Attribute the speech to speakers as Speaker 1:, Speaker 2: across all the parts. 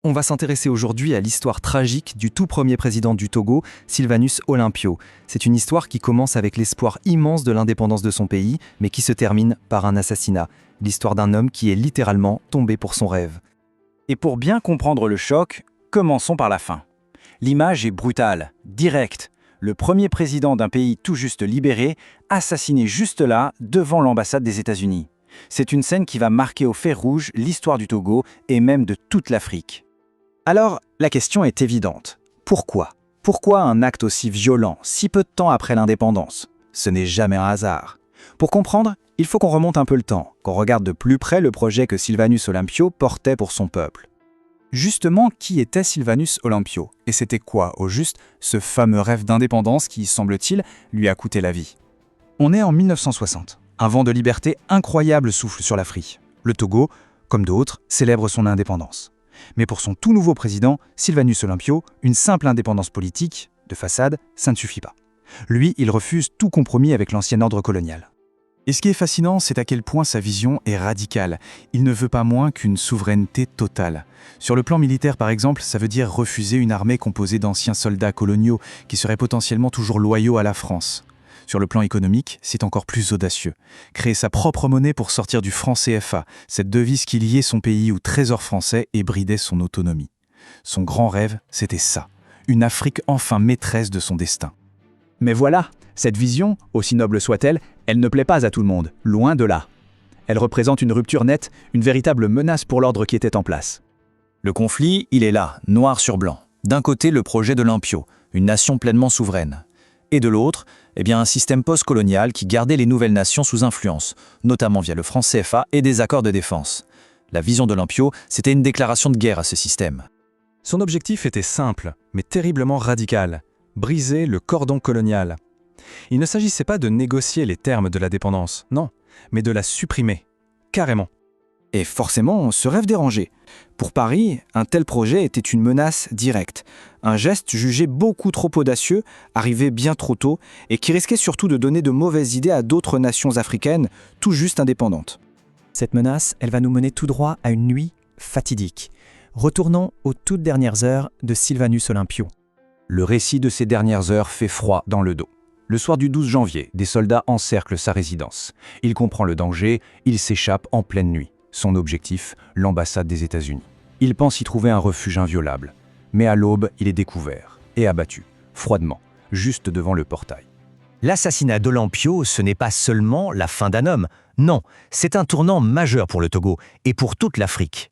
Speaker 1: On va s'intéresser aujourd'hui à l'histoire tragique du tout premier président du Togo, Sylvanus Olympio. C'est une histoire qui commence avec l'espoir immense de l'indépendance de son pays, mais qui se termine par un assassinat. L'histoire d'un homme qui est littéralement tombé pour son rêve.
Speaker 2: Et pour bien comprendre le choc, commençons par la fin. L'image est brutale, directe. Le premier président d'un pays tout juste libéré, assassiné juste là, devant l'ambassade des États-Unis. C'est une scène qui va marquer au fer rouge l'histoire du Togo et même de toute l'Afrique. Alors, la question est évidente. Pourquoi ? Pourquoi un acte aussi violent, si peu de temps après l'indépendance ? Ce n'est jamais un hasard. Pour comprendre, il faut qu'on remonte un peu le temps, qu'on regarde de plus près le projet que Sylvanus Olympio portait pour son peuple.
Speaker 3: Justement, qui était Sylvanus Olympio ? Et c'était quoi, au juste, ce fameux rêve d'indépendance qui, semble-t-il, lui a coûté la vie ? On est en 1960. Un vent de liberté incroyable souffle sur l'Afrique. Le Togo, comme d'autres, célèbre son indépendance. Mais pour son tout nouveau président, Sylvanus Olympio, une simple indépendance politique, de façade, ça ne suffit pas. Lui, il refuse tout compromis avec l'ancien ordre colonial. Et ce qui est fascinant, c'est à quel point sa vision est radicale. Il ne veut pas moins qu'une souveraineté totale. Sur le plan militaire, par exemple, ça veut dire refuser une armée composée d'anciens soldats coloniaux qui seraient potentiellement toujours loyaux à la France. Sur le plan économique, c'est encore plus audacieux. Créer sa propre monnaie pour sortir du franc CFA, cette devise qui liait son pays au trésor français et bridait son autonomie. Son grand rêve, c'était ça, une Afrique enfin maîtresse de son destin. Mais voilà, cette vision, aussi noble soit-elle, elle ne plaît pas à tout le monde, loin de là. Elle représente une rupture nette, une véritable menace pour l'ordre qui était en place.
Speaker 2: Le conflit, il est là, noir sur blanc. D'un côté, le projet d'Olympio, une nation pleinement souveraine. Et de l'autre, un système post-colonial qui gardait les nouvelles nations sous influence, notamment via le franc CFA et des accords de défense. La vision d'Olympio, c'était une déclaration de guerre à ce système.
Speaker 1: Son objectif était simple, mais terriblement radical, briser le cordon colonial. Il ne s'agissait pas de négocier les termes de la dépendance, non, mais de la supprimer, carrément.
Speaker 3: Et forcément, ce rêve dérangeait. Pour Paris, un tel projet était une menace directe. Un geste jugé beaucoup trop audacieux, arrivé bien trop tôt, et qui risquait surtout de donner de mauvaises idées à d'autres nations africaines, tout juste indépendantes.
Speaker 4: Cette menace, elle va nous mener tout droit à une nuit fatidique. Retournons aux toutes dernières heures de Sylvanus Olympio.
Speaker 2: Le récit de ces dernières heures fait froid dans le dos. Le soir du 12 janvier, des soldats encerclent sa résidence. Il comprend le danger, il s'échappe en pleine nuit. Son objectif, l'ambassade des États-Unis. Il pense y trouver un refuge inviolable. Mais à l'aube, il est découvert et abattu, froidement, juste devant le portail.
Speaker 5: L'assassinat d'Olympio, ce n'est pas seulement la fin d'un homme. Non, c'est un tournant majeur pour le Togo et pour toute l'Afrique.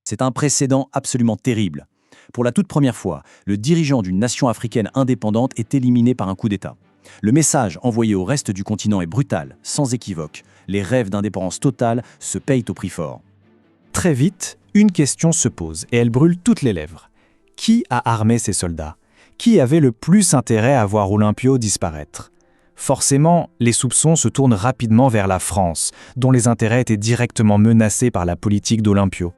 Speaker 2: C'est un précédent absolument terrible. Pour la toute première fois, le dirigeant d'une nation africaine indépendante est éliminé par un coup d'État. Le message envoyé au reste du continent est brutal, sans équivoque. Les rêves d'indépendance totale se payent au prix fort.
Speaker 4: Très vite, une question se pose et elle brûle toutes les lèvres. Qui a armé ces soldats ? Qui avait le plus intérêt à voir Olympio disparaître ? Forcément, les soupçons se tournent rapidement vers la France, dont les intérêts étaient directement menacés par la politique d'Olympio.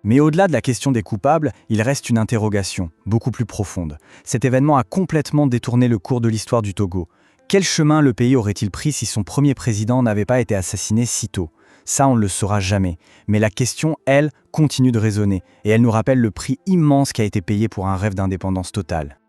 Speaker 3: Mais au-delà de la question des coupables, il reste une interrogation, beaucoup plus profonde. Cet événement a complètement détourné le cours de l'histoire du Togo. Quel chemin le pays aurait-il pris si son premier président n'avait pas été assassiné si tôt ? Ça, on ne le saura jamais. Mais la question, elle, continue de résonner. Et elle nous rappelle le prix immense qui a été payé pour un rêve d'indépendance totale.